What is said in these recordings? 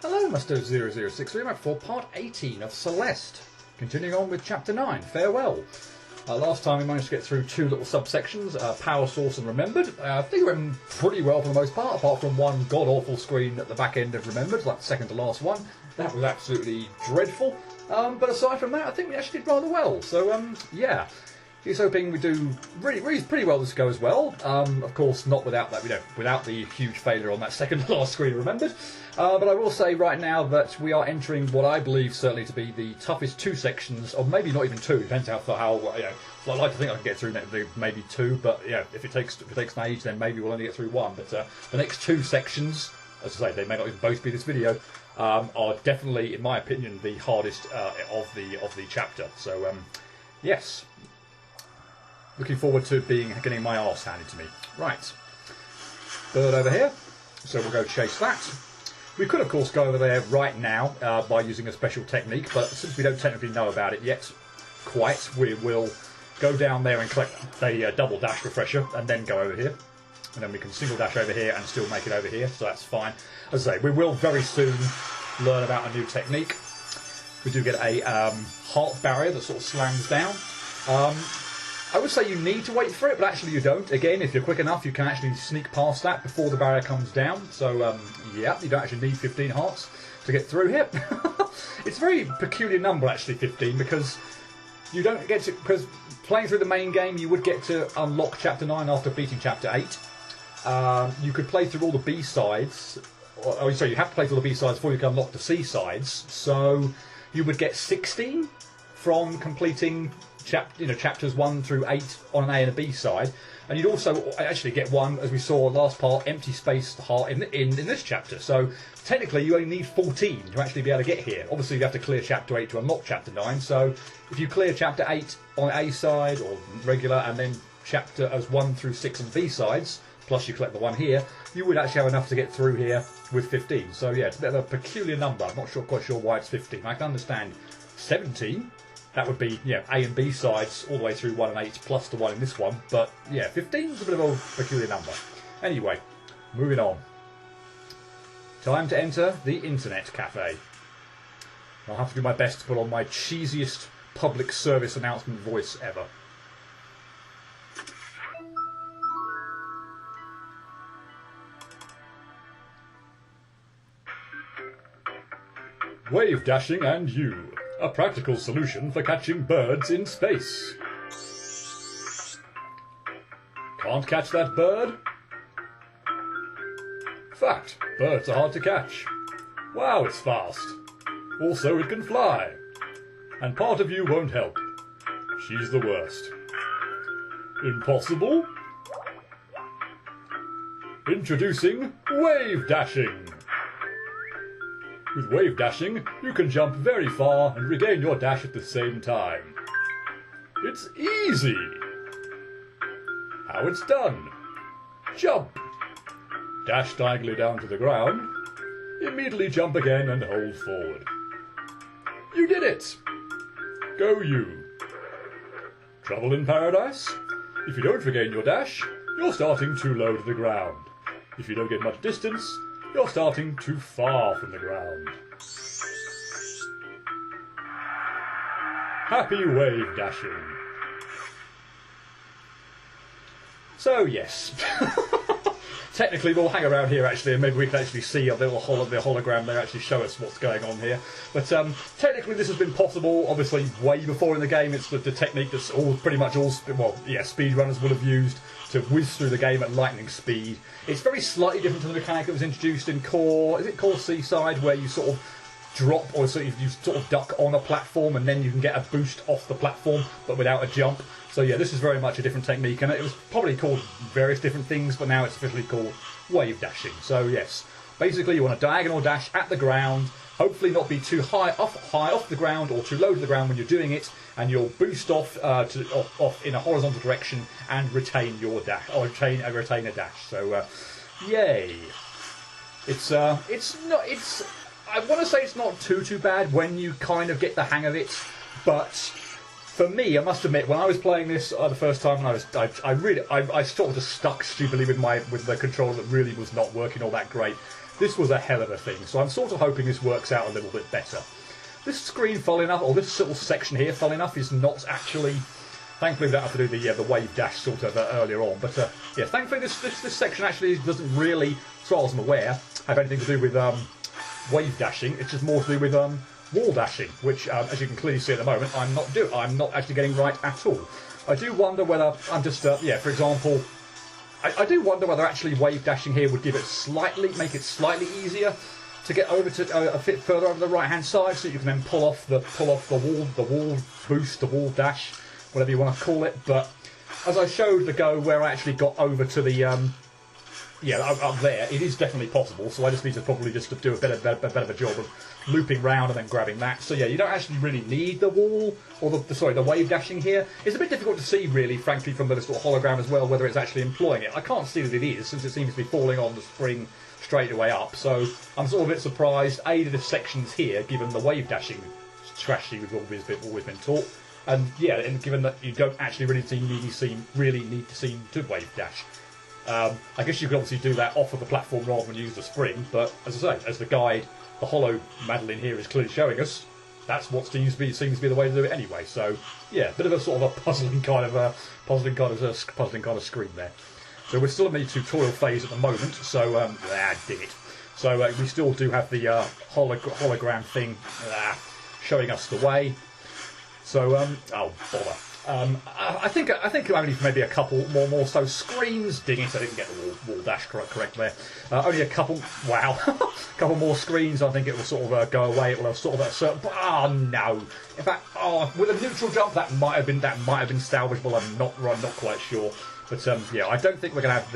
Hello, Mr. 0063, back for part 18 of Celeste. Continuing on with chapter 9, Farewell. Last time we managed to get through two little subsections, Power Source and Remembered. I think it went pretty well for the most part, apart from one god-awful screen at the back end of Remembered, like the second to last one. That was absolutely dreadful. But aside from that, I think we actually did rather well. So, yeah. He's hoping we do really pretty well this go as well. Of course, not without that, without the huge failure on that second to last screen, Remembered. But I will say right now that we are entering what I believe certainly to be the toughest two sections, or maybe not even two. Depends how I'd like to think I can get through maybe two, but yeah, if it takes an age, then maybe we'll only get through one. But the next two sections, as I say, they may not even both be this video, are definitely, in my opinion, the hardest of the chapter. So yes. Looking forward to getting my arse handed to me. Right. Bird over here. So we'll go chase that. We could, of course, go over there right now by using a special technique, but since we don't technically know about it yet, we will go down there and collect a double dash refresher and then go over here. And then we can single dash over here and still make it over here, so that's fine. As I say, we will very soon learn about a new technique. We do get a heart barrier that sort of slams down. I would say you need to wait for it, but actually you don't. Again, if you're quick enough, you can actually sneak past that before the barrier comes down. So, yeah, you don't actually need 15 hearts to get through here. It's a very peculiar number, actually, 15, because you don't get to... Because playing through the main game, you would get to unlock Chapter 9 after beating Chapter 8. You could play through all the B-sides. Sorry, you have to play through all the B-sides before you can unlock the C-sides. So you would get 16 from completing... chapters 1 through 8 on an A and a B side, and you'd also actually get one, as we saw last part, empty space heart in this chapter. So technically you only need 14 to actually be able to get here. Obviously you have to clear chapter 8 to unlock chapter 9, so if you clear chapter 8 on A side or regular, and then chapter as 1 through 6 on B sides, plus you collect the one here, you would actually have enough to get through here with 15. So yeah, it's a bit of a peculiar number. I'm not quite sure why it's 15. I can understand 17. That would be, yeah, A and B sides all the way through 1 and 8 plus the one in this one. But, yeah, 15 is a bit of a peculiar number. Anyway, moving on. Time to enter the Internet Cafe. I'll have to do my best to put on my cheesiest public service announcement voice ever. Wave dashing and you. A practical solution for catching birds in space. Can't catch that bird? Fact, birds are hard to catch. Wow, it's fast. Also, it can fly. And part of you won't help. She's the worst. Impossible? Introducing wave dashing. With wave dashing, you can jump very far and regain your dash at the same time. It's easy! How it's done. Jump! Dash diagonally down to the ground. Immediately jump again and hold forward. You did it! Go you! Trouble in paradise? If you don't regain your dash, you're starting too low to the ground. If you don't get much distance, you're starting too far from the ground. Happy wave dashing. So yes, technically we'll hang around here actually, and maybe we can actually see the hologram there actually show us what's going on here. But technically this has been possible, obviously way before in the game. It's the technique that's speedrunners will have used to whiz through the game at lightning speed. It's very slightly different to the mechanic that was introduced in Core Seaside, where you sort of drop, or so you sort of duck on a platform and then you can get a boost off the platform, but without a jump. So yeah, this is very much a different technique, and it was probably called various different things, but now it's officially called wave dashing. So yes, basically you want a diagonal dash at the ground, hopefully not be too high off the ground or too low to the ground when you're doing it, and you'll boost off in a horizontal direction and retain your dash, or retain a dash. So yay! I want to say it's not too bad when you kind of get the hang of it, but for me, I must admit, when I was playing this the first time, I sort of just stuck stupidly with the controller that really was not working all that great. this was a hell of a thing. So I'm sort of hoping this works out a little bit better. This screen, funnily enough, or this little section here, funnily enough, is not actually... Thankfully, we don't have to do the wave dash sort of earlier on. But yeah, thankfully, this section actually doesn't really, as far as I'm aware, have anything to do with wave dashing. It's just more to do with wall dashing, which, as you can clearly see at the moment, I'm not actually getting right at all. I do wonder whether I'm just, yeah, for example, I do wonder whether actually wave dashing here would give it make it slightly easier to get over to a bit further over the right-hand side, so you can then pull off the wall boost, the wall dash, whatever you want to call it. But as I showed the go where I actually got over to the yeah, up there, it is definitely possible. So I just need to probably just do a better of a job of looping round and then grabbing that. So yeah, you don't actually really need the wall or the wave dashing here. It's a bit difficult to see, really, frankly, from the sort of hologram as well, whether it's actually employing it. I can't see that it is, since it seems to be falling on the spring straight away up. So I'm sort of a bit surprised, A, that the sections here, given the wave dashing strategy we've always been taught, and yeah, and given that you don't actually really need to wave dash. I guess you could obviously do that off of the platform rather than use the spring, but as I say, as the guide, the holo Madeline here is clearly showing us, that's what seems to be the way to do it anyway. So yeah, a bit of a sort of a puzzling kind of screen there. So we're still in the tutorial phase at the moment. So dig it. So we still do have the hologram thing showing us the way. So oh bother. I think only maybe a couple more so screens. Ding it! I didn't get the wall dash correct there. Only a couple. Wow, a couple more screens. I think it will sort of go away. It will have sort of a certain. Oh no! In fact, with a neutral jump, that might have been salvageable. I'm not quite sure. But yeah, I don't think we're going to have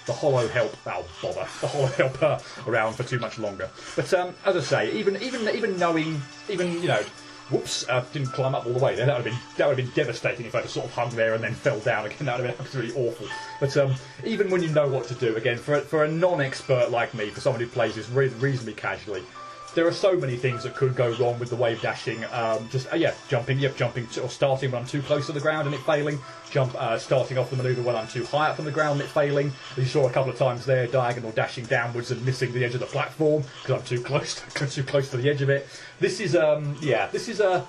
the holo help. Oh bother! The holo help around for too much longer. But as I say, even knowing, you know. Whoops, didn't climb up all the way there. That would have been devastating if I just sort of hung there and then fell down again. That would have been absolutely awful. But even when you know what to do, again, for a non-expert like me, for someone who plays this reasonably casually, there are so many things that could go wrong with the wave dashing. Jumping, or starting when I'm too close to the ground and it failing. Starting off the manoeuvre when I'm too high up from the ground and it failing. As you saw a couple of times there, diagonal dashing downwards and missing the edge of the platform because I'm too close to the edge of it. This is a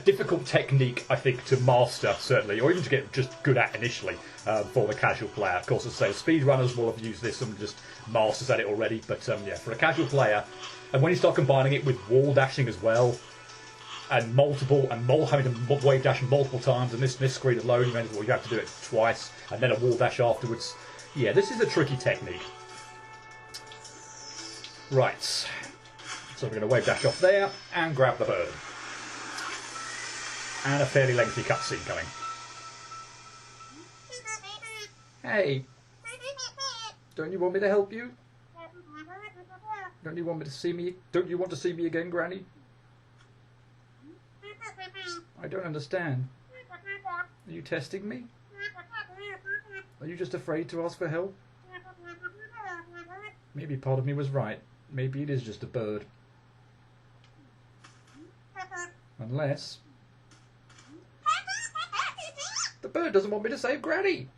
difficult technique, I think, to master, certainly, or even to get just good at initially for the casual player. Of course, as I say, speedrunners will have used this and just masters at it already. But yeah, for a casual player, and when you start combining it with wall dashing as well, and having to wave dash multiple times, and this screen alone, you have to do it twice, and then a wall dash afterwards. Yeah, this is a tricky technique. Right, so we're going to wave dash off there and grab the bird. And a fairly lengthy cutscene coming. Hey, don't you want me to help you? Don't you want to see me again, Granny? I don't understand. Are you testing me? Are you just afraid to ask for help? Maybe part of me was right. Maybe it is just a bird. Unless... the bird doesn't want me to save Granny!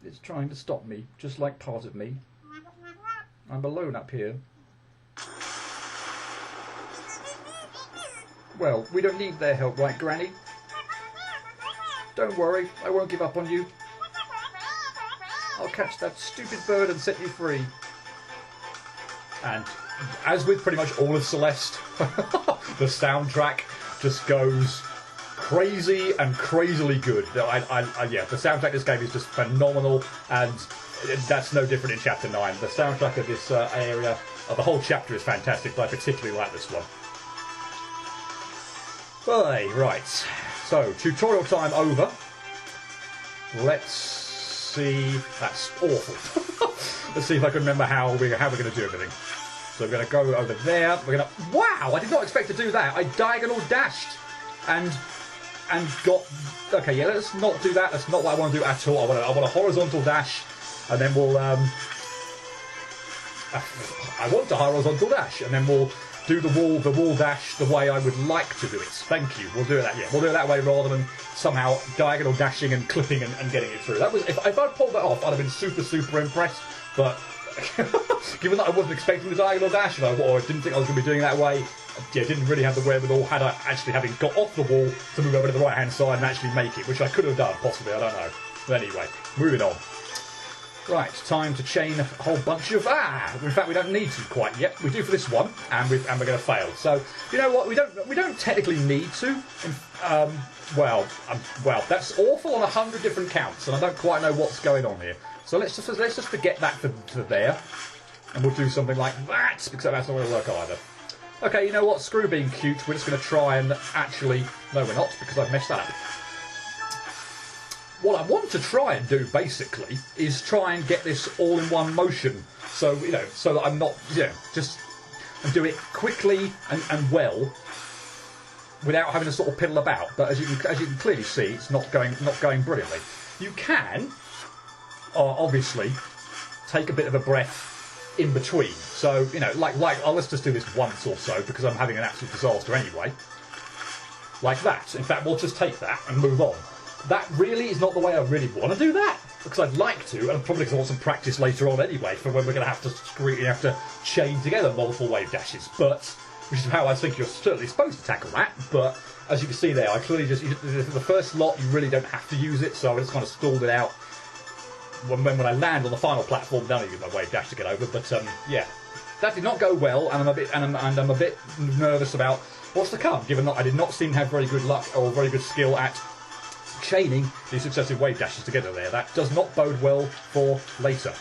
It's trying to stop me, just like part of me. I'm alone up here. Well, we don't need their help, right, Granny? Don't worry, I won't give up on you. I'll catch that stupid bird and set you free. And as with pretty much all of Celeste, the soundtrack just goes crazy and crazily good. Yeah, the soundtrack of this game is just phenomenal, and that's no different in Chapter 9. The soundtrack of this area, of the whole chapter, is fantastic, but I particularly like this one. Right, so tutorial time over. Let's see. That's awful. Let's see if I can remember how we're going to do everything. So we're going to go over there. Wow! I did not expect to do that. I diagonal dashed and got. Okay, yeah. Let's not do that. That's not what I want to do at all. I want a horizontal dash, and then we'll. I want a horizontal dash, and then we'll do the wall dash the way I would like to do it. Thank you. We'll do it that. Yeah, we'll do it that way rather than somehow diagonal dashing and clipping and getting it through. That was if I'd pulled that off, I'd have been super impressed. But given that I wasn't expecting the diagonal dash, and I didn't think I was going to be doing it that way, yeah, didn't really have the wherewithal, had I actually having got off the wall to move over to the right hand side and actually make it, which I could have done possibly. I don't know. But anyway, moving on. Right, time to chain a whole bunch of in fact we don't need to quite yet. We do for this one, and we're going to fail. So you know what? We don't technically need to. Well, that's awful on 100 different counts, and I don't quite know what's going on here. So let's just forget that for there, and we'll do something like that, because that's not going to work either. Okay, you know what? Screw being cute. We're just going to try and actually... No, we're not, because I've messed that up. What I want to try and do, basically, is try and get this all in one motion. So, you know, so that I'm not, you know, just... And do it quickly and well, without having to sort of piddle about. But as you can clearly see, it's not going brilliantly. You can... obviously, take a bit of a breath in between. So, you know, let's just do this once or so, because I'm having an absolute disaster anyway. Like that. In fact, we'll just take that and move on. That really is not the way I really want to do that, because I'd like to, and probably because I want some practice later on anyway, for when we're going to have to chain together multiple wave dashes. But, which is how I think you're certainly supposed to tackle that, but as you can see there, I clearly just, the first lot, you really don't have to use it, so I just kind of stalled it out. When I land on the final platform, then I use my wave dash to get over. But yeah, that did not go well, and I'm a bit nervous about what's to come, given that I did not seem to have very good luck or very good skill at chaining these successive wave dashes together there. That does not bode well for later.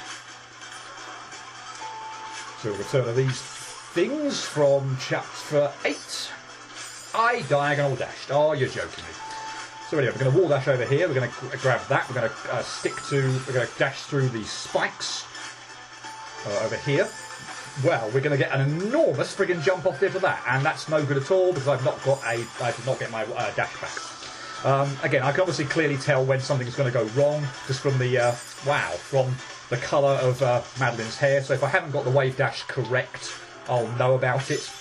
So return of these things from chapter 8. I diagonal dashed. Oh, you're joking me. So anyway, we're going to wall dash over here. We're going to grab that. We're going to we're going to dash through these spikes over here. Well, we're going to get an enormous friggin' jump off there for that, and that's no good at all because I did not get my dash back. Again, I can obviously clearly tell when something is going to go wrong just from the from the colour of Madeline's hair. So if I haven't got the wave dash correct, I'll know about it.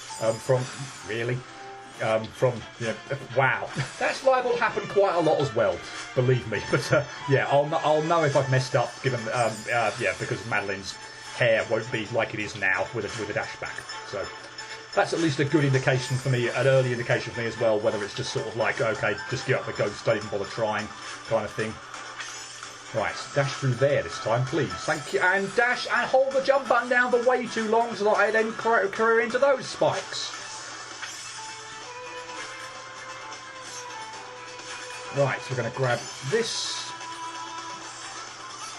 Wow, that's liable to happen quite a lot as well, believe me. But yeah, I'll know if I've messed up, given because Madeline's hair won't be like it is now with a dash back. So that's at least a good indication for me, an early indication for me as well, whether it's just sort of like, okay, just give up the ghost, don't even bother trying, kind of thing. Right, dash through there this time, please. Thank you, and dash and hold the jump button down for way too long so that I then career into those spikes. Right, so we're going to grab this,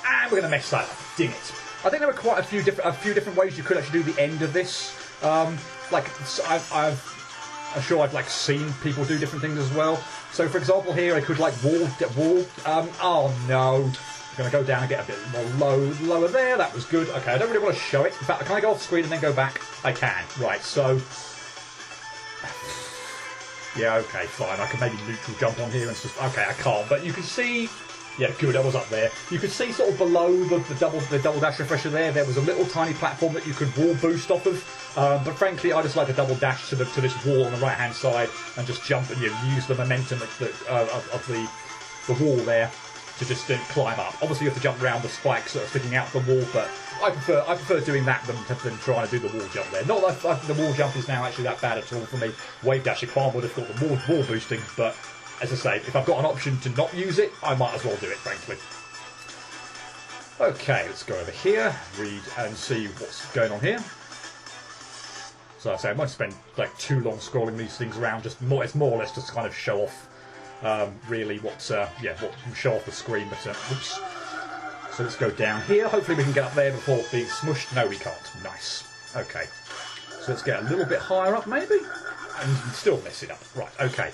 and we're going to mess that up. Ding it! I think there were quite a few different ways you could actually do the end of this. I'm sure I've like seen people do different things as well. So, for example, here I could like wall. Oh no! I'm going to go down and get a bit more lower there. That was good. Okay, I don't really want to show it. In fact, can I go off screen and then go back? I can. Right, so. Yeah, okay, fine. I can maybe neutral jump on here and just... Okay, I can't, but you can see... Yeah, good, I was up there. You could see sort of below the double dash refresher there was a little tiny platform that you could wall boost off of. But frankly, I just like to double dash to this wall on the right-hand side and just jump and use the momentum of the wall there to just climb up. Obviously, you have to jump around the spikes that are sticking out the wall, but I prefer doing that than trying to do the wall jump there. Not that the wall jump is now actually that bad at all for me. Wave dash, far more difficult than wall boosting, but as I say, if I've got an option to not use it, I might as well do it, frankly. Okay, let's go over here, read and see what's going on here. So I say I might spend like too long scrolling these things around. It's more or less just to kind of show off, really what show off the screen. But oops. So let's go down here. Hopefully we can get up there before being smushed. No, we can't. Nice. Okay. So let's get a little bit higher up, maybe, and still mess it up. Right. Okay.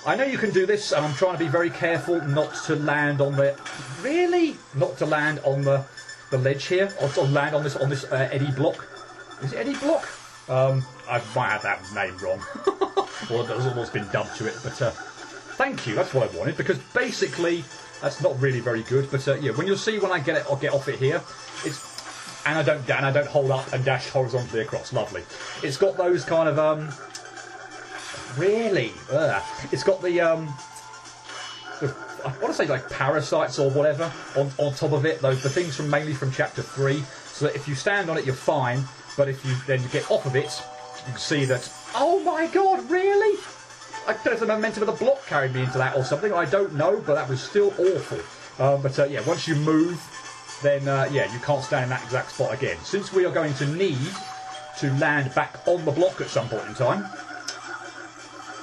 I know you can do this, and I'm trying to be very careful not to land on the ledge here, or to land on this Eddie block. Is it Eddie block? I might have that name wrong. Well, there's almost been dubbed to it, but thank you. That's what I wanted, because basically that's not really very good. But yeah, when you'll see when I get off it here, and I don't hold up and dash horizontally across. Lovely. It's got those kind of really. It's got the I want to say like parasites or whatever on top of it. The things mainly from chapter 3. So that if you stand on it, you're fine. But if you then get off of it, you can see that. Oh my God! Really? I don't know if the momentum of the block carried me into that or something. I don't know, but that was still awful. But yeah, once you move, then yeah, you can't stand in that exact spot again. Since we are going to need to land back on the block at some point in time,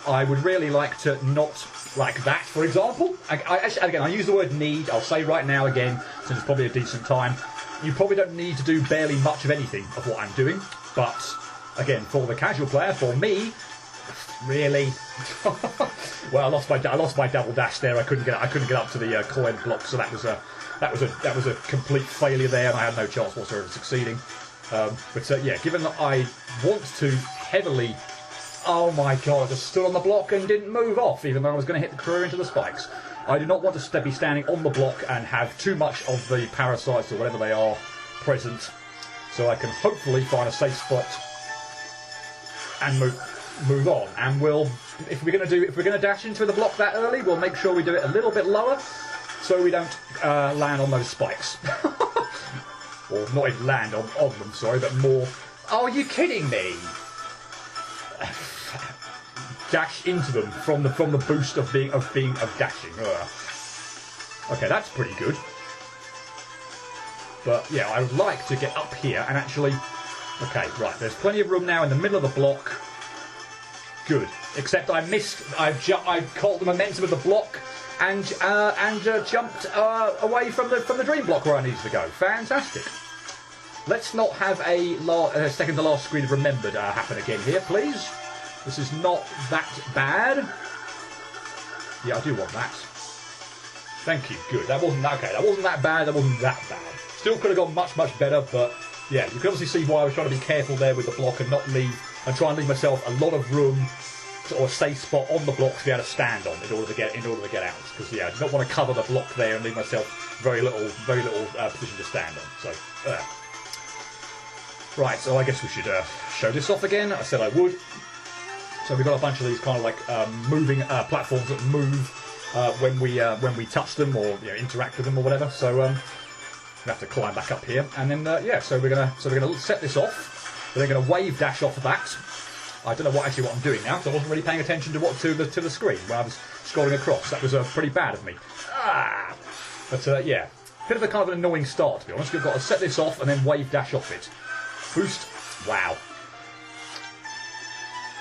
I would really like to not like that, for example. Actually, again, I use the word need. I'll say right now again, since it's probably a decent time, you probably don't need to do barely much of anything of what I'm doing. But again, for the casual player, for me, really. Well, I lost my double dash there. I couldn't get up to the coin block, so that was a complete failure there, and I had no chance whatsoever of succeeding. But yeah, given that I want to heavily. Oh my God! I just stood on the block and didn't move off, even though I was going to hit the career into the spikes. I do not want to be standing on the block and have too much of the parasites or whatever they are present, so I can hopefully find a safe spot and move on. And if we're going to dash into the block that early, we'll make sure we do it a little bit lower, so we don't land on those spikes, or not even land on them. Sorry, but more. Oh, are you kidding me? Dash into them from the boost of dashing. Ugh. Okay, that's pretty good. But yeah, I would like to get up here and actually. Okay, right. There's plenty of room now in the middle of the block. Good. Except I missed. I caught the momentum of the block and jumped away from the dream block where I needed to go. Fantastic. Let's not have a second to last screen of remembered happen again here, please. This is not that bad. Yeah, I do want that. Thank you. Good. That wasn't okay. That wasn't that bad. That wasn't that bad. Still could have gone much better, but yeah, you can obviously see why I was trying to be careful there with the block and not try and leave myself a lot of room or a safe spot on the block to be able to stand on in order to get out. Because yeah, I do not want to cover the block there and leave myself very little position to stand on. So. Right, so I guess we should show this off again. I said I would. So we've got a bunch of these kind of like moving platforms that move when we touch them or interact with them or whatever. So we have to climb back up here, and then yeah. So we're gonna set this off. We're then gonna wave dash off of that. I don't know what I'm doing now because I wasn't really paying attention to the screen when I was scrolling across. That was pretty bad of me. But yeah, bit of a kind of an annoying start to be honest. We've got to set this off and then wave dash off it. Boost. Wow.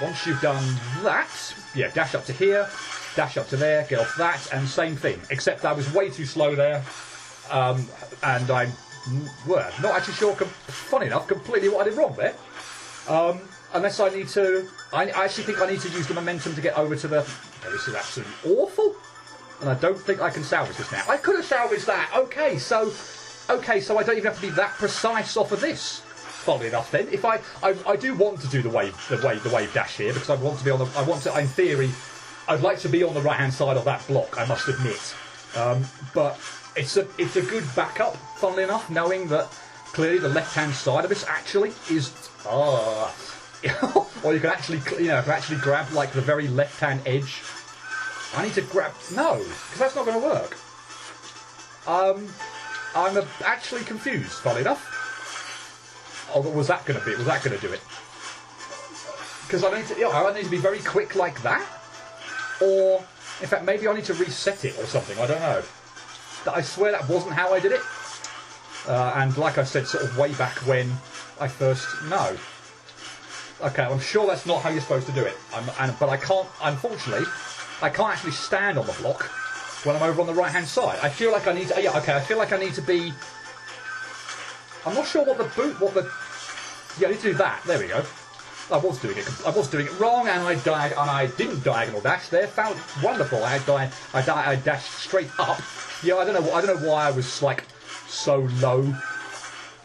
Once you've done that, yeah, dash up to here, dash up to there, get off that, and same thing. Except I was way too slow there, and I'm not actually sure, funny enough, completely what I did wrong there. Unless I need to, I actually think I need to use the momentum to get over to the, okay, this is absolutely awful, and I don't think I can salvage this now. I could have salvaged that, okay, so I don't even have to be that precise off of this. Funnily enough, then, if I do want to do the wave dash here because I want to in theory, I'd like to be on the right hand side of that block. I must admit, but it's a good backup. Funnily enough, knowing that clearly the left hand side of this actually is or you can actually grab like the very left hand edge. I need to grab because that's not going to work. I'm actually confused. Funnily enough. Oh, was that going to do it? Because I need to be very quick like that, or in fact maybe I need to reset it or something. I don't know. I swear that wasn't how I did it. And like I said, sort of way back when I first Okay, I'm sure that's not how you're supposed to do it. But I can't. Unfortunately, I can't actually stand on the block when I'm over on the right hand side. I feel like I need to. Yeah, okay. I feel like I need to be. I'm not sure yeah, I need to do that. There we go. I was doing it wrong, and I didn't diagonal dash there. Found wonderful. I dashed straight up. Yeah, I don't know why I was like so low.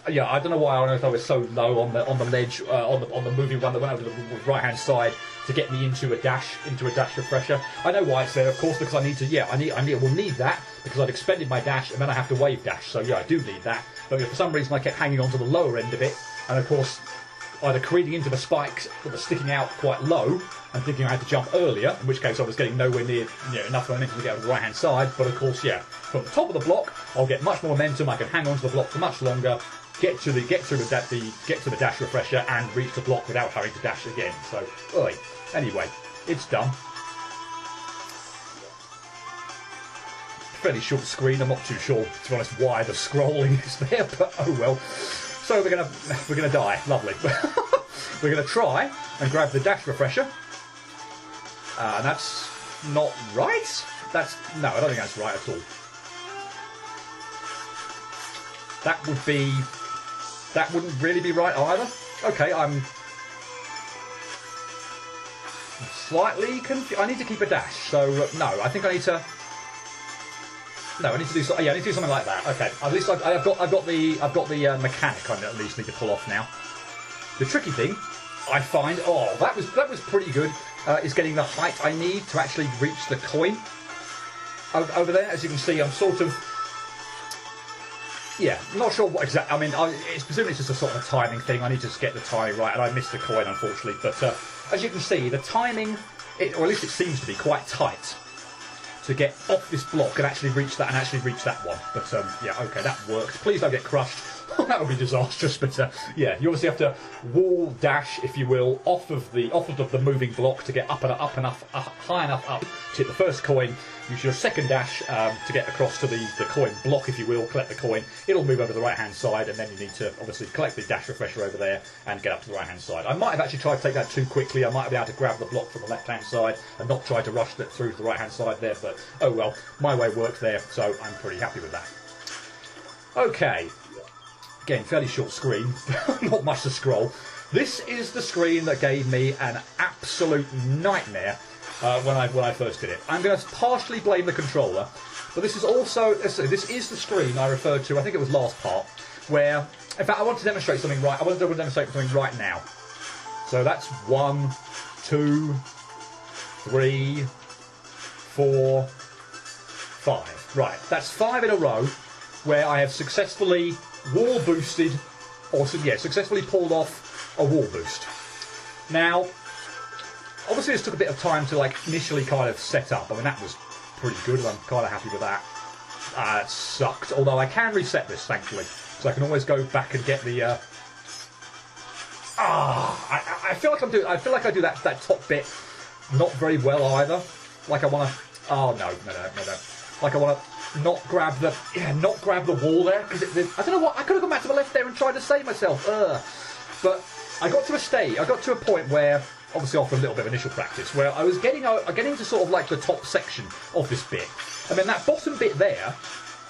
Yeah, I don't know why I was so low on the ledge on the moving one that went over to the right hand side to get me into a dash refresher. I know why it's there, of course, because I will need that because I've expended my dash and then I have to wave dash. So yeah, I do need that. But for some reason I kept hanging on to the lower end of it, and of course either careening into the spikes that were sticking out quite low and thinking I had to jump earlier, in which case I was getting nowhere near enough momentum to get over the right hand side. But of course, yeah, from the top of the block I'll get much more momentum. I can hang on to the block for much longer, get to the dash refresher and reach the block without having to dash again. So anyway, it's done. Fairly short screen. I'm not too sure, to be honest, why the scrolling is there, but oh well. So we're gonna die. Lovely. We're gonna try and grab the dash refresher. And that's not right. No, I don't think that's right at all. That wouldn't really be right either. Okay, I'm slightly confused. I need to keep a dash. So no, I think I need to. No, I need to do something. Yeah, I need to do something like that. Okay, at least I've got the mechanic. I at least need to pull off now. The tricky thing, I find, that was pretty good. Is getting the height I need to actually reach the coin over there. As you can see, I'm sort of, not sure what exactly. I mean, it's presumably just a sort of a timing thing. I need to just get the timing right, and I missed the coin unfortunately. But as you can see, the timing, or at least it seems to be quite tight, to get off this block and actually reach that one. But okay, that works. Please don't get crushed. That would be disastrous. But you obviously have to wall dash, if you will, off of the moving block to get up enough, high enough up to hit the first coin. Use your second dash to get across to the coin block, if you will, collect the coin. It'll move over to the right hand side, and then you need to obviously collect the dash refresher over there and get up to the right hand side. I might have actually tried to take that too quickly. I might have been able to grab the block from the left hand side and not try to rush it through to the right hand side there, but oh well, my way worked there, so I'm pretty happy with that. Okay, again, fairly short screen, not much to scroll. This is the screen that gave me an absolute nightmare when I first did it. I'm going to partially blame the controller, but this is also this is the screen I referred to. I think it was last part, where in fact I want to demonstrate something right. I want to demonstrate something right now. So that's 1, 2, 3, 4, 5. Right, that's 5 in a row where I have successfully wall boosted, or successfully pulled off a wall boost. Now, obviously this took a bit of time to initially kind of set up. I mean, that was pretty good, and I'm kind of happy with that. It sucked, although I can reset this, thankfully, so I can always go back and get the. I feel like I do that top bit not very well either. Like I want to. Oh no. Like I want to not grab the wall there, because I don't know what, I could have gone back to the left there and tried to save myself. But I got to a point where, obviously after a little bit of initial practice, where I was getting to sort of like the top section of this bit, and then that bottom bit there.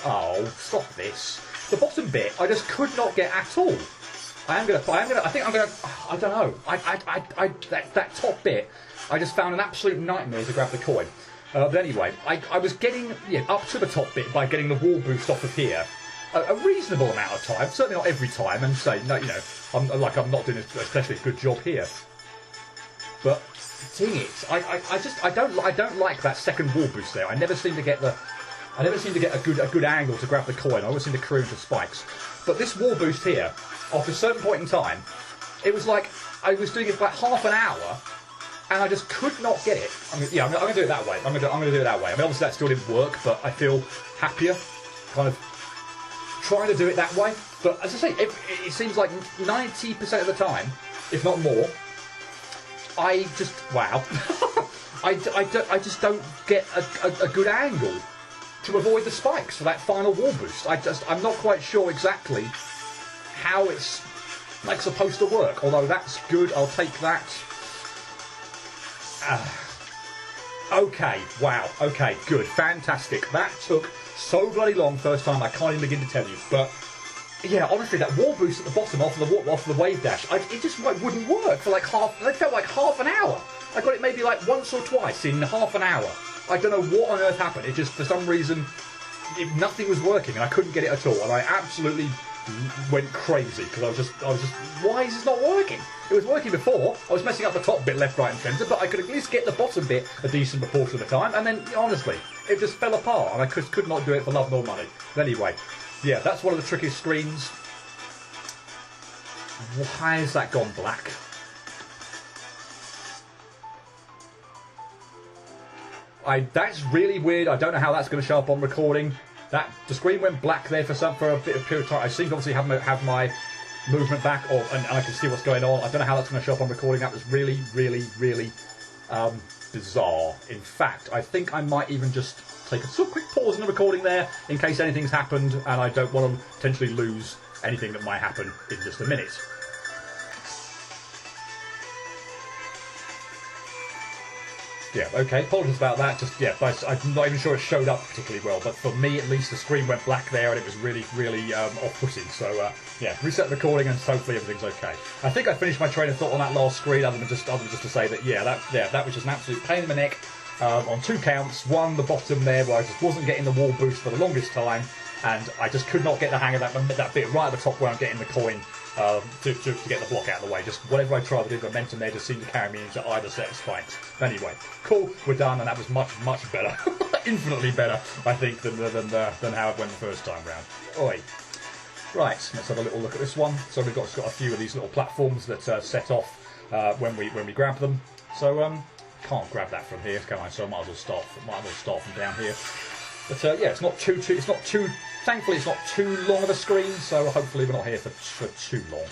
Oh, stop this! The bottom bit I just could not get at all. I don't know. That top bit, I just found an absolute nightmare to grab the coin. But anyway, I was getting up to the top bit by getting the wall boost off of here a reasonable amount of time, certainly not every time, and say no, I'm not doing a especially good job here. But dang it, I don't like that second wall boost there. I never seem to get a good angle to grab the coin. I always seem to crew into spikes. But this wall boost here, after a certain point in time, it was like I was doing it for like half an hour, and I just could not get it. I'm going to do it that way. I'm going to do it that way. I mean, obviously that still didn't work, but I feel happier, kind of trying to do it that way. But as I say, it seems like 90% of the time, if not more, I just I just don't get a good angle to avoid the spikes for that final wall boost. I'm not quite sure exactly how it's supposed to work. Although that's good, I'll take that. Okay, wow, okay, good, fantastic. That took so bloody long first time, I can't even begin to tell you. But yeah, honestly, that wall boost at the bottom off the wave dash, it just wouldn't work for it felt like half an hour. I got it maybe once or twice in half an hour. I don't know what on earth happened. It just, for some reason, nothing was working, and I couldn't get it at all. And I absolutely went crazy because I was just, why is this not working? It was working before. I was messing up the top bit left, right, and centre, but I could at least get the bottom bit a decent proportion of the time. And then, honestly, it just fell apart, and I could not do it for love nor money. But anyway, yeah, that's one of the trickiest screens. Why has that gone black? That's really weird. I don't know how that's going to show up on recording. The screen went black there for a bit of period of time. I seem to obviously have my movement back, and I can see what's going on. I don't know how that's going to show up on recording. That was really, really, really bizarre. In fact, I think I might even just take a sort of quick pause in the recording there in case anything's happened, and I don't want to potentially lose anything that might happen in just a minute. Yeah, okay, apologies about that. Just, yeah, I'm not even sure it showed up particularly well, but for me at least the screen went black there and it was really, really off-putting. So, yeah, reset the recording and hopefully everything's okay. I think I finished my train of thought on that last screen, other than just to say that, that was just an absolute pain in the neck on 2 counts. One, the bottom there, where I just wasn't getting the wall boost for the longest time, and I just could not get the hang of that bit right at the top where I'm getting the coin. To get the block out of the way. Just whatever I tried to do, momentum there just seemed to carry me into either set of spikes. Anyway, cool, we're done, and that was much, much better. Infinitely better, I think, than how it went the first time round. Oi. Right, let's have a little look at this one. So we've got a few of these little platforms that set off when we grab them. So can't grab that from here, can I? So I might as well start from down here. But yeah, it's not too. Thankfully, it's not too long of a screen, so hopefully we're not here for too long.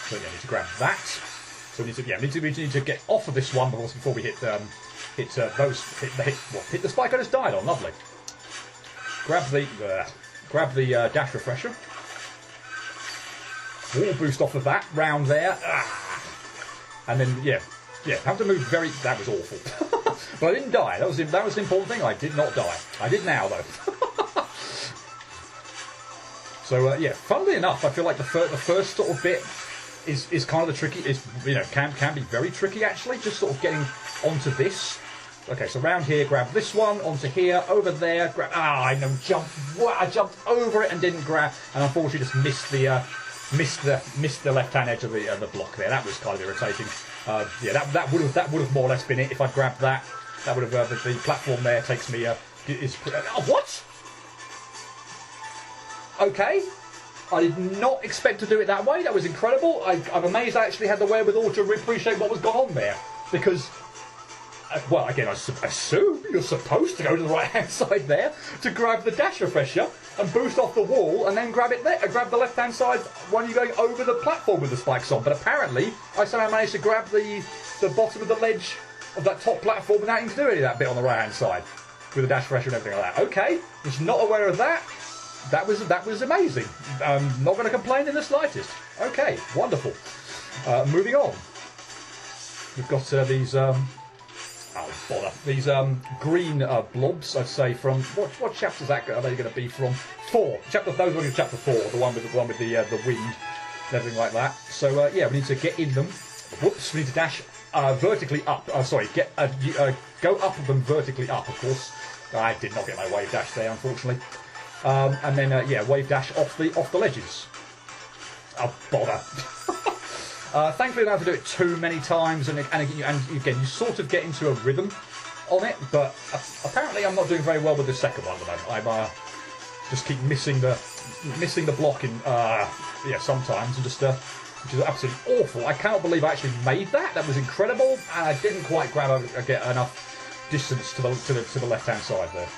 So yeah, need to grab that. So we need to get off of this one before we hit the spike I just died on. Lovely. Grab the dash refresher. Wall boost off of that round there, and then yeah, have to move very. That was awful. But I didn't die. That was the important thing. I did not die. I did now though. So yeah, funnily enough, I feel like the first sort of bit is kind of the tricky. Can be very tricky actually. Just sort of getting onto this. Okay, so around here, grab this one onto here, over there. Grab. I jumped over it and didn't grab, and unfortunately just missed the left hand edge of the block there. That was kind of irritating. Yeah, that would have more or less been it if I'd grabbed that. That would have the platform there takes me what? Okay, I did not expect to do it that way. That was incredible. I'm amazed I actually had the wherewithal to appreciate what was going on there. Because, well, again, I assume you're supposed to go to the right-hand side there to grab the dash refresher and boost off the wall and then grab it there. Grab the left-hand side when you're going over the platform with the spikes on. But apparently, I somehow managed to grab the bottom of the ledge of that top platform without having to do any of that bit on the right-hand side with the dash refresher and everything like that. Okay, was not aware of that. That was amazing. Not going to complain in the slightest. Okay, wonderful. Moving on. We've got these these green blobs. I'd say from what chapter is that? Are they going to be from? 4. Those are chapter 4. The one with the wind and everything like that. So yeah, we need to get in them. Whoops, we need to dash vertically up. Go up them vertically up. Of course, I did not get my wave dash there, unfortunately. And then yeah, wave dash off the ledges. Oh bother! Thankfully, I don't have to do it too many times, and again, you sort of get into a rhythm on it. But apparently, I'm not doing very well with the second one at the moment. I'm just keep missing the block in yeah sometimes, and just which is absolutely awful. I cannot believe I actually made that. That was incredible, and I didn't quite get enough distance to the left hand side there.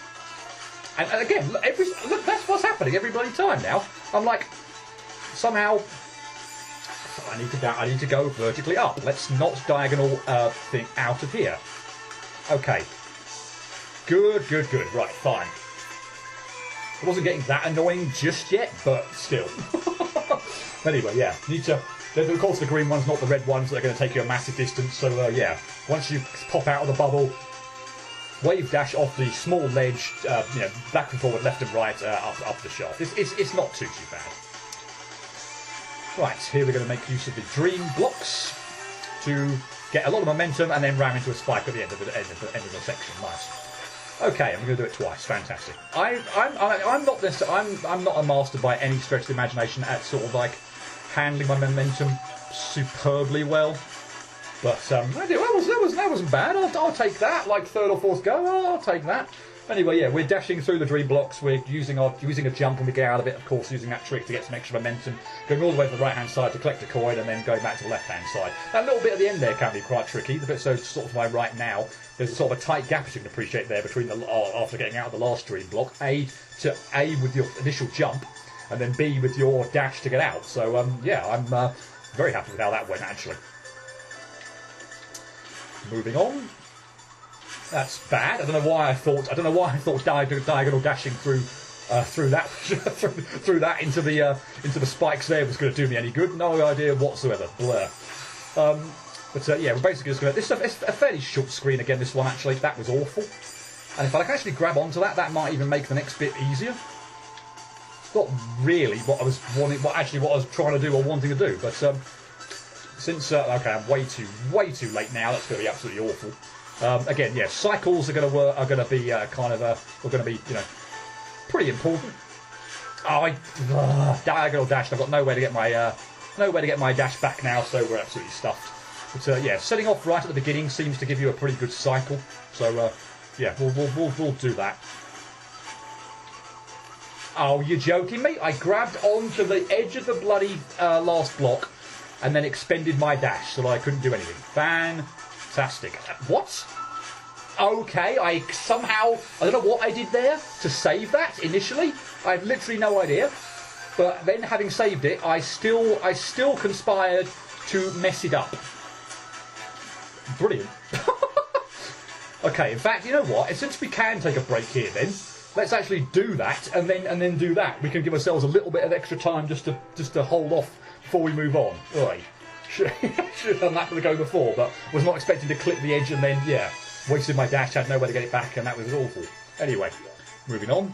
And again, look, that's what's happening every bloody time now. I'm like, somehow, I need to go vertically up. Let's not diagonal thing out of here. Okay. Good. Right, fine. It wasn't getting that annoying just yet, but still. Anyway, yeah, need to. Of course, the green one's not the red ones. So they're going to take you a massive distance. So yeah, once you pop out of the bubble. Wave dash off the small ledge, back and forward, left and right, up the shaft. It's not too bad. Right, here we're going to make use of the dream blocks to get a lot of momentum and then ram into a spike at the end of the section. Nice. Okay, I'm going to do it twice. Fantastic. I'm not a master by any stretch of the imagination at sort of like handling my momentum superbly well. But that wasn't bad. I'll take that. Like third or fourth go, I'll take that. Anyway, yeah, we're dashing through the dream blocks. We're using a jump when we get out of it, of course, using that trick to get some extra momentum, going all the way to the right-hand side to collect a coin, and then going back to the left-hand side. That little bit at the end there can be quite tricky. The bit so sort of to my right now, there's a sort of a tight gap, as you can appreciate there, between after getting out of the last dream block, A with your initial jump, and then B with your dash to get out. So yeah, I'm very happy with how that went, actually. Moving on. That's bad. I don't know why I thought diagonal dashing through that through that into the spikes there was going to do me any good. No idea whatsoever. Blur. But yeah, we're basically just going to. This is a fairly short screen again. This one actually, that was awful. And if I can actually grab onto that, that might even make the next bit easier. Not really what I was wanting, what I was trying to do or wanting to do. But since okay, I'm way too late now. That's going to be absolutely awful. Again, yeah, cycles are going to be pretty important. Diagonal dash. I've got nowhere to get my dash back now, so we're absolutely stuffed. But yeah, setting off right at the beginning seems to give you a pretty good cycle. So yeah, we'll do that. Oh, you're joking me? I grabbed onto the edge of the bloody last block, and then expended my dash so that I couldn't do anything. Fantastic. What? Okay, I don't know what I did there to save that initially. I have literally no idea. But then having saved it, I still conspired to mess it up. Brilliant. Okay, in fact, you know what? Since we can take a break here then, let's actually do that and then do that. We can give ourselves a little bit of extra time just to hold off before we move on. Right. Should have done that from the go before, but was not expecting to clip the edge and then, yeah, wasted my dash, had nowhere to get it back, and that was awful. Anyway, moving on.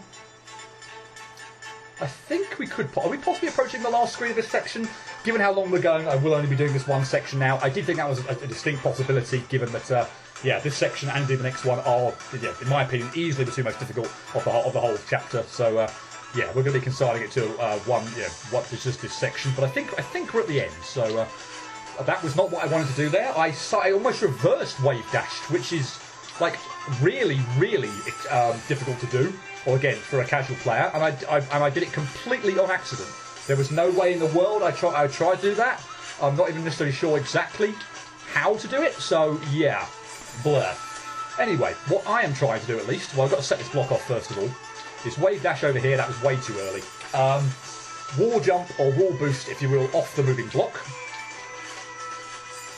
I think we could... Are we possibly approaching the last screen of this section? Given how long we're going, I will only be doing this one section now. I did think that was a distinct possibility, given that, yeah, this section and the next one are, yeah, in my opinion, easily the two most difficult of the whole chapter. So, yeah, we're going to be consigning it to what is just this section. But I think we're at the end. So that was not what I wanted to do there. I almost reversed wave dashed, which is like really difficult to do. Or again, for a casual player, and I did it completely on accident. There was no way in the world I tried to do that. I'm not even necessarily sure exactly how to do it. So yeah, blur. Anyway, what I am trying to do at least, well, I've got to set this block off first of all. This wave dash over here, that was way too early. Wall jump or wall boost, if you will, off the moving block,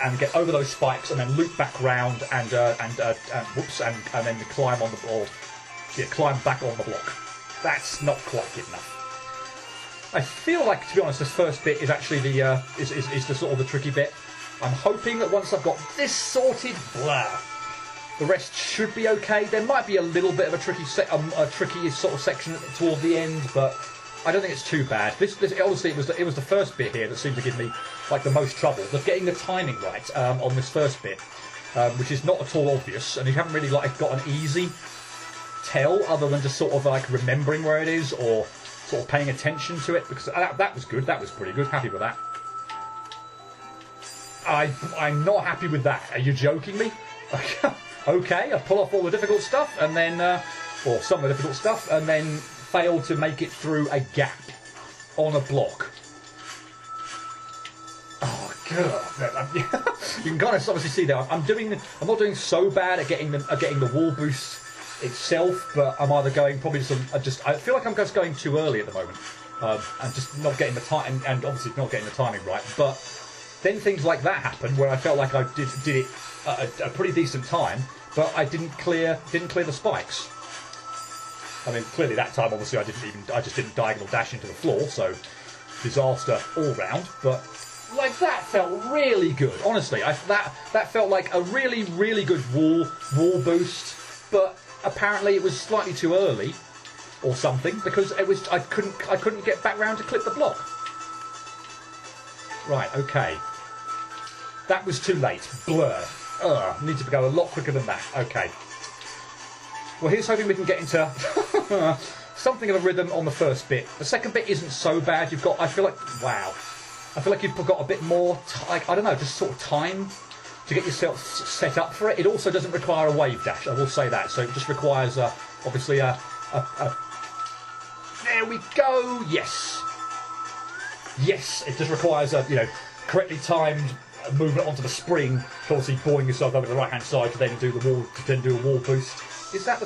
and get over those spikes, and then loop back round and then climb on the board. Yeah, climb back on the block. That's not quite good enough. I feel like, to be honest, this first bit is actually the is the sort of the tricky bit. I'm hoping that once I've got this sorted, blah, the rest should be okay. There might be a little bit of a tricky sort of section toward the end, but I don't think it's too bad. This honestly, it was the first bit here that seemed to give me like the most trouble. Getting the timing right on this first bit, which is not at all obvious, and you haven't really like got an easy tell other than just sort of like remembering where it is or sort of paying attention to it, because that was good. That was pretty good. Happy with that. I'm not happy with that. Are you joking me? Okay, I pull off all the difficult stuff and then or some of the difficult stuff and then fail to make it through a gap on a block. Oh god! You can kind of obviously see there. I'm not doing so bad at getting the wall boost itself, but I'm either going probably I feel like I'm just going too early at the moment, and just not getting the time, and obviously not getting the timing right. But then things like that happen where I felt like I did it a pretty decent time, but I didn't clear the spikes. I mean, clearly that time obviously I just didn't diagonal dash into the floor, so disaster all round. But like that felt really good. Honestly, that felt like a really good wall boost, but apparently it was slightly too early or something, because I couldn't get back round to clip the block. Right, okay. That was too late. Blur. Need to go a lot quicker than that. Okay. Well, here's hoping we can get into something of a rhythm on the first bit. The second bit isn't so bad. I feel like you've got a bit more, I don't know, just sort of time to get yourself set up for it. It also doesn't require a wave dash, I will say that. So it just requires obviously there we go. Yes, it just requires a correctly timed movement onto the spring, to obviously buoying yourself over to the right hand side to then do a wall boost. Is that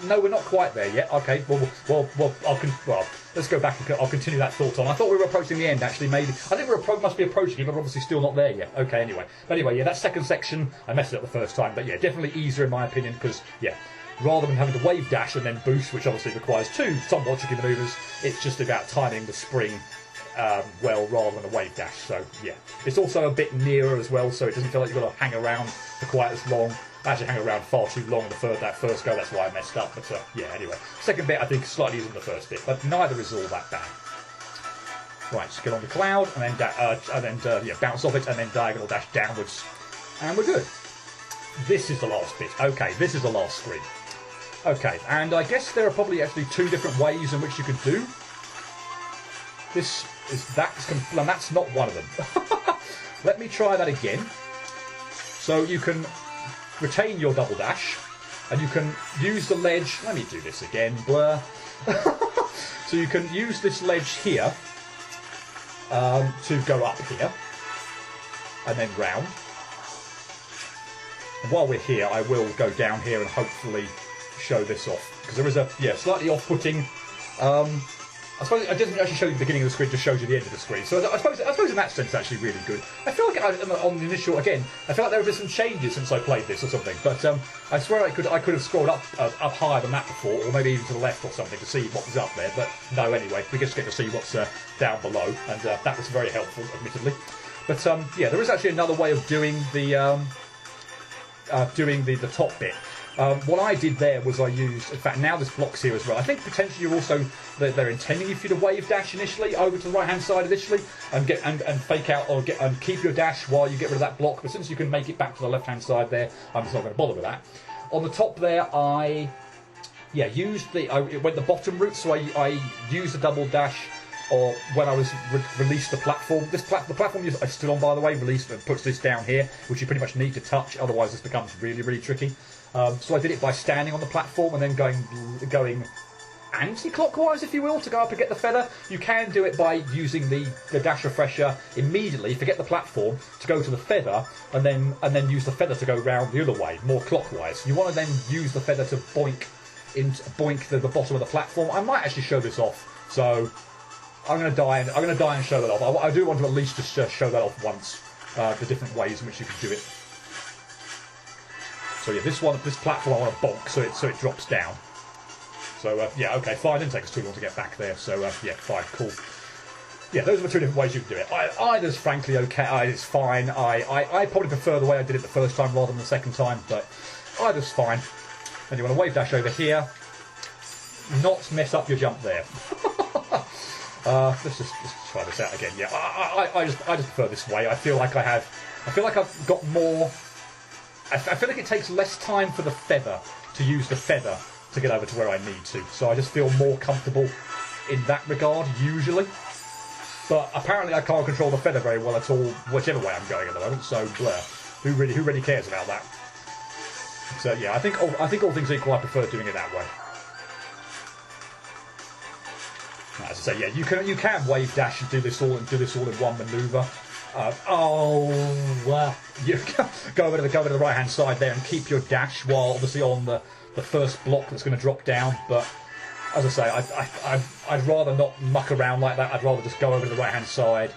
no, we're not quite there yet. Okay, well let's go back and I'll continue that thought on. I thought we were approaching the end, actually. Maybe I think must be approaching it, but we're obviously still not there yet. Okay, anyway, yeah, that second section I messed it up the first time, but yeah, definitely easier in my opinion, because rather than having to wave dash and then boost, which obviously requires two somewhat tricky manoeuvres, it's just about timing the spring well rather than a wave dash. So yeah, it's also a bit nearer as well, so it doesn't feel like you've got to hang around for quite as long. I actually hang around far too long that first go, that's why I messed up. But yeah, anyway, second bit I think is slightly easier than the first bit, but neither is all that bad. Right, just get on the cloud and then bounce off it and then diagonal dash downwards, and we're good. This is the last bit. Okay, this is the last screen. Okay, and I guess there are probably actually two different ways in which you could do. And that's not one of them. Let me try that again. So you can retain your double dash, and you can use the ledge. Let me do this again, blur. So you can use this ledge here to go up here, and then round. And while we're here, I will go down here and hopefully show this off, because there is a slightly off-putting. I suppose I didn't actually show you the beginning of the screen, just shows you the end of the screen. So I suppose in that sense, it's actually really good. I feel like on the initial, again, I feel like there have been some changes since I played this or something. But I swear I could have scrolled up higher than that before, or maybe even to the left or something to see what was up there. But no, anyway, we just get to see what's down below, and that was very helpful, admittedly. But yeah, there is actually another way of doing the top bit. What I did there was I used, in fact, now there's blocks here as well. I think potentially you're also they're intending for you to wave dash initially over to the right hand side initially and fake out and keep your dash while you get rid of that block. But since you can make it back to the left hand side there, I'm just not going to bother with that. On the top there, I used it went the bottom route, so I used the double dash. Or when I was released the platform, the platform I'm still on, by the way, released and puts this down here, which you pretty much need to touch, otherwise this becomes really, really tricky. So I did it by standing on the platform and then going anti-clockwise, if you will, to go up and get the feather. You can do it by using the dash refresher immediately, forget the platform, to go to the feather, and then use the feather to go round the other way, more clockwise. You want to then use the feather to boink the bottom of the platform. I might actually show this off, so I'm going to die and show that off. I do want to at least just show that off once, the different ways in which you can do it. So yeah, this platform I want to bonk so it drops down. So yeah, okay, fine. It didn't take us too long to get back there. So yeah, fine, cool. Yeah, those are the two different ways you can do it. Either's frankly okay. It's fine. I probably prefer the way I did it the first time rather than the second time, but either's fine. And you want to wave dash over here, not mess up your jump there. Let's just try this out again. Yeah, I just prefer this way. I feel like I've got more. I feel like it takes less time for the feather to use the feather to get over to where I need to. So I just feel more comfortable in that regard usually. But apparently I can't control the feather very well at all, whichever way I'm going at the moment. So blur. Who really cares about that? So yeah, I think all things equal, I prefer doing it that way. As I say, yeah, you can wave dash and do this all in one manoeuvre. You go over to the right hand side there and keep your dash while obviously on the first block that's going to drop down. But as I say, I'd rather not muck around like that. I'd rather just go over to the right hand side,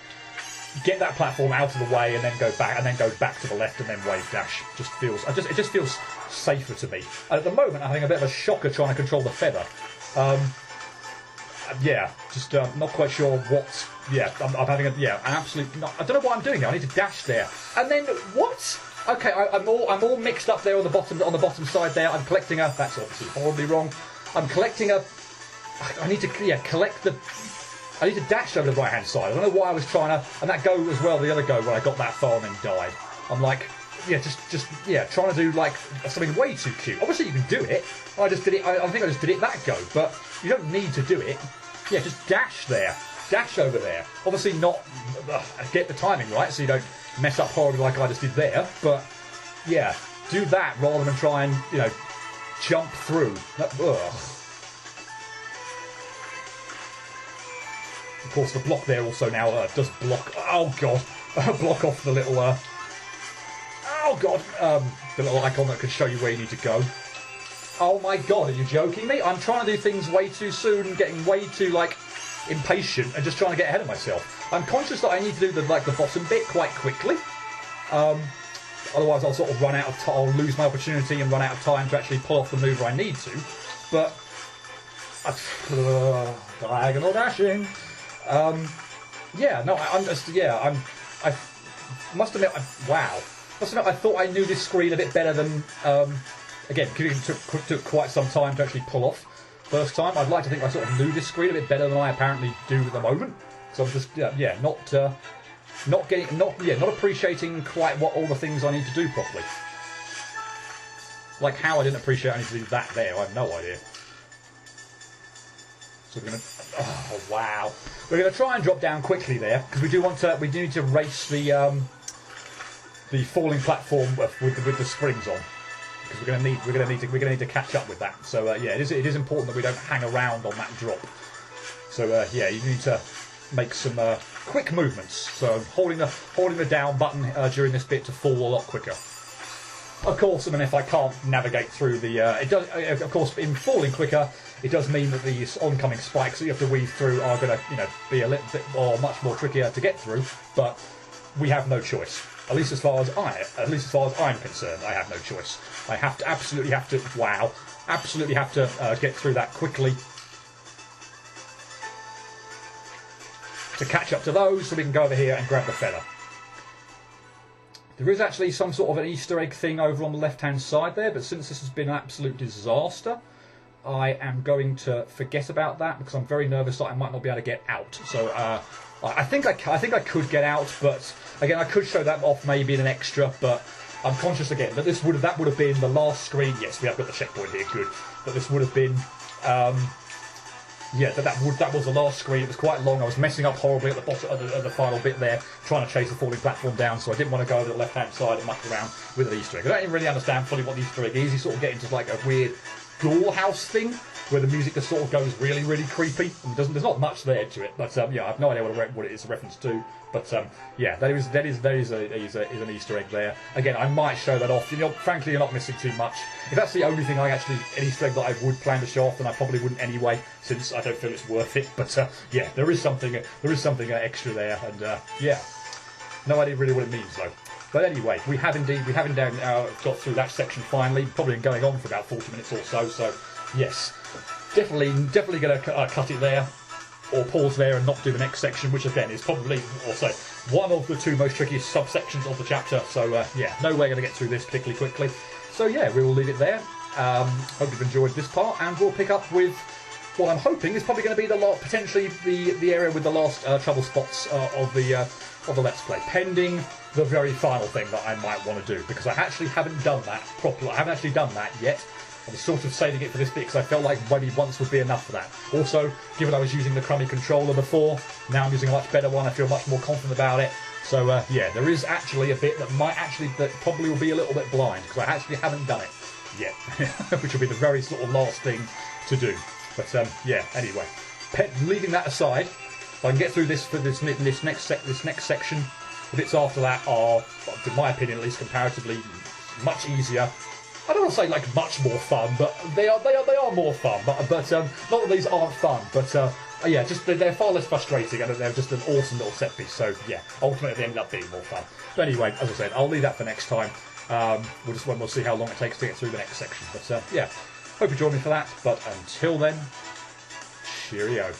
get that platform out of the way, and then go back to the left and then wave dash. It just feels safer to me. And at the moment, I'm having a bit of a shocker trying to control the feather. Yeah, just not quite sure what. Yeah, I'm having absolutely not. I don't know what I'm doing now. I need to dash there, and then what? Okay, I'm all mixed up there on the bottom side there. I'm collecting a. That's obviously horribly wrong. I'm collecting a. I need to collect the. I need to dash over the right hand side. I don't know why I was trying to, and that go as well. The other go where I got that far and then died. I'm like, just trying to do like something way too cute. Obviously you can do it. I just did it. I think I just did it that go, but you don't need to do it. Yeah, just dash there. Dash over there. Obviously not get the timing right so you don't mess up horribly like I just did there. But yeah, do that rather than try and jump through. Ugh. Of course, the block there also now does block. Oh god, block off the little. Oh god, the little icon that could show you where you need to go. Oh my god, are you joking me? I'm trying to do things way too soon and getting way too like impatient and just trying to get ahead of myself. I'm conscious that I need to do the bottom bit quite quickly. Otherwise, I'll sort of run out of time. I'll lose my opportunity and run out of time to actually pull off the move I need to. But diagonal dashing. Yeah, no, I'm just I must admit, wow. Must admit, I thought I knew this screen a bit better than. Again, because it took quite some time to actually pull off. First time, I'd like to think I sort of knew this screen a bit better than I apparently do at the moment. So I'm just not appreciating quite what all the things I need to do properly. Like how I didn't appreciate I need to do that there. I have no idea. So we're gonna. Oh wow! We're gonna try and drop down quickly there because we do want to. We do need to race the falling platform with the springs on. Because we're gonna need to catch up with that. So yeah, it is important that we don't hang around on that drop. So yeah, you need to make some quick movements. So holding the down button during this bit to fall a lot quicker. Of course, I mean if I can't navigate through the it does of course in falling quicker, it does mean that these oncoming spikes that you have to weave through are going to be a little bit or much more trickier to get through. But we have no choice. At least as far as I'm concerned, I have no choice. I absolutely have to get through that quickly to catch up to those, so we can go over here and grab the feather. There is actually some sort of an Easter egg thing over on the left-hand side there, but since this has been an absolute disaster, I am going to forget about that because I'm very nervous that I might not be able to get out. So I think I could get out, but again I could show that off maybe in an extra. But I'm conscious again that that would have been the last screen. Yes, we have got the checkpoint here. Good, but this would have been. Yeah, that was the last screen. It was quite long. I was messing up horribly at the bottom of the final bit there, trying to chase the falling platform down. So I didn't want to go over the left-hand side and muck around with an Easter egg. I don't even really understand fully what the Easter egg is. You sort of get into like a weird dollhouse thing where the music just sort of goes really, really creepy. And there's not much there to it, but yeah, I have no idea what it is a reference to. But yeah, that is an Easter egg there. Again, I might show that off. Frankly, you're not missing too much. If that's the only thing an Easter egg that I would plan to show off, then I probably wouldn't anyway, since I don't feel it's worth it. But yeah, there is something extra there, and yeah, no idea really what it means though. But anyway, we have indeed got through that section finally. Probably been going on for about 40 minutes or so. So yes, definitely going to cut it there, or pause there and not do the next section, which again is probably also one of the two most trickiest subsections of the chapter. So yeah, no way going to get through this particularly quickly. So yeah, we will leave it there. Hope you've enjoyed this part, and we'll pick up with what I'm hoping is probably going to be potentially the area with the last trouble spots of the Let's Play, pending the very final thing that I might want to do, because I actually haven't done that properly. I haven't actually done that yet. I was sort of saving it for this bit because I felt like maybe once would be enough for that. Also, given I was using the crummy controller before, now I'm using a much better one. I feel much more confident about it. So yeah, there is actually a bit that probably will be a little bit blind because I actually haven't done it yet, which will be the very sort of last thing to do. But yeah, anyway, leaving that aside, if I can get through this next section, the bits after that are, in my opinion at least, comparatively much easier. I don't want to say like much more fun, but they are more fun. But not that these aren't fun, but yeah, just they're far less frustrating, and they're just an awesome little set piece. So yeah, ultimately they end up being more fun. But anyway, as I said, I'll leave that for next time. We'll see how long it takes to get through the next section. But yeah, hope you join me for that. But until then, cheerio.